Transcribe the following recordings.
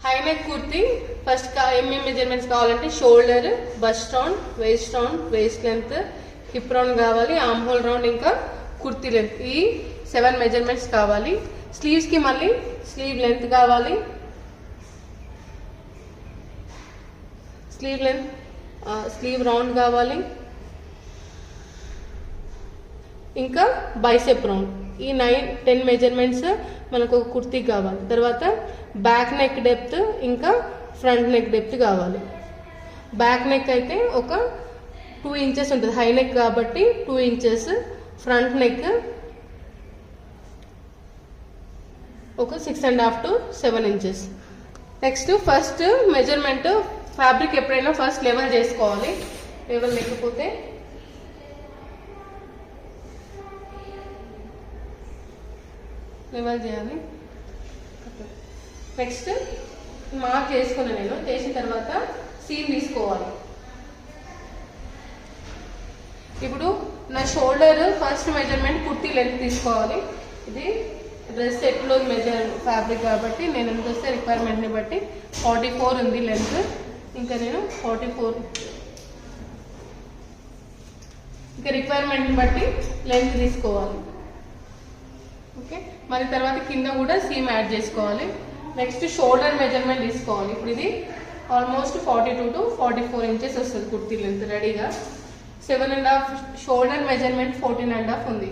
High neck kurti first ఏమేమి measurements కావాలంటే shoulder, bust round, waist length, hip round కావాలి, arm hole round, ఇంకా kurti length. ఈ 7 మెజర్మెంట్స్ కావాలి. స్లీవ్స్ కి మళ్ళీ స్లీవ్ లెంత్ కావాలి, స్లీవ్ లెంత్, స్లీవ్ రౌండ్ కావాలి, ఇంకా బైసెప్ రౌండ్. ఈ 9-10 మెజర్మెంట్స్ మనకు ఒక కుర్తీ కావాలి. తర్వాత బ్యాక్ నెక్ డెప్త్ ఇంకా ఫ్రంట్ నెక్ డెప్త్ కావాలి. బ్యాక్ నెక్ అయితే ఒక 2 ఇంచెస్ ఉంటుంది, హై నెక్ కాబట్టి 2 ఇంచెస్, ఫ్రంట్ నెక్ ఒక 6.5 to 7 inches. Next first measurement fabric ఎప్పుడైనా ఫస్ట్ లెవెల్ చేసుకోవాలి. లెవెల్ లేకపోతే లెవెల్ చేయాలి. నెక్స్ట్ మార్క్ చేసుకున్నా నేను. చేసిన తర్వాత సీమ్ తీసుకోవాలి. ఇప్పుడు నా shoulder first measurement kurti length తీసుకోవాలి. ఇది డ్రెస్ సెట్లో మెజర్ ఫ్యాబ్రిక్ కాబట్టి నేను ఎంత వస్తే రిక్వైర్మెంట్ని బట్టి 44 ఉంది లెంత్. ఇంకా నేను 44 ఇంకా రిక్వైర్మెంట్ని బట్టి లెంత్ తీసుకోవాలి. ఓకే, మరి తర్వాత కింద కూడా సీమ్ యాడ్ చేసుకోవాలి. నెక్స్ట్ షోల్డర్ మెజర్మెంట్ తీసుకోవాలి. ఇప్పుడు ఇది ఆల్మోస్ట్ 42 to 44 ఇంచెస్ వస్తుంది కుర్తీ లెంత్ రెడీగా. 7.5 షోల్డర్ మెజర్మెంట్ 14.5 ఉంది.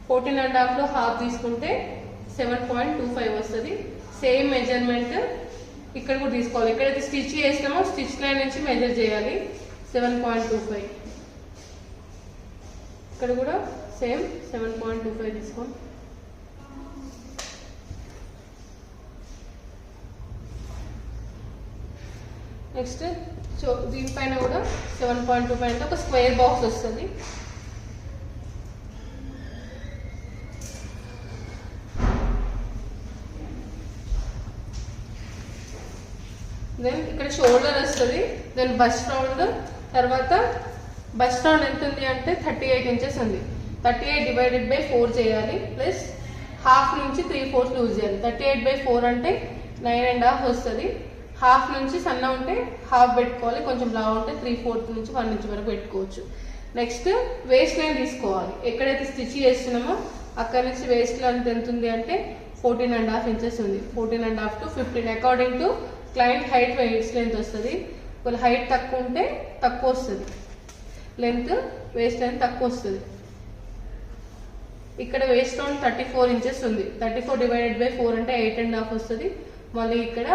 14.5లో హాఫ్ తీసుకుంటే 7.25 వస్తుంది. సేమ్ మెజర్మెంట్ ఇక్కడ కూడా తీసుకోవాలి. ఎక్కడైతే స్టిచ్ చేసినామో స్టిచ్ లైన్ నుంచి మెజర్ చేయాలి. 7.25 ఇక్కడ కూడా సేమ్ 7.25 తీసుకోండి. నెక్స్ట్ దీనిపైన కూడా 7.25 అంటే ఒక స్క్వేర్ బాక్స్ వస్తుంది. దెన్ ఇక్కడ షోల్డర్ వస్తుంది. Then bust round. తర్వాత బస్ట్ రౌండ్ ఎంత ఉంది అంటే 38 ఇంచెస్ ఉంది. 38 డివైడెడ్ బై 4 చేయాలి. ప్లస్ హాఫ్ నుంచి 3/4 లూజ్ చేయాలి. 38/4 అంటే 9.5 వస్తుంది. హాఫ్ నుంచి సన్న ఉంటే హాఫ్ పెట్టుకోవాలి, కొంచెం లావు ఉంటే 3/4 నుంచి 1 ఇంచ్ వరకు పెట్టుకోవచ్చు. నెక్స్ట్ వేస్ట్ లైన్ తీసుకోవాలి. ఎక్కడైతే స్టిచ్ చేస్తున్నామో అక్కడ నుంచి వేస్ట్ లైన్ ఎంత ఉంది అంటే 14.5 ఇంచెస్ ఉంది. 14.5 to 15 according to client height waste length వస్తుంది. ఒకవేళ హైట్ తక్కువ ఉంటే తక్కువ వస్తుంది లెంత్, వేస్ట్ లెంత్ తక్కువ వస్తుంది. ఇక్కడ వేస్ట్ రౌండ్ 34 ఇంచెస్ ఉంది. 34 డివైడెడ్ బై 4 అంటే 8.5 వస్తుంది. మళ్ళీ ఇక్కడ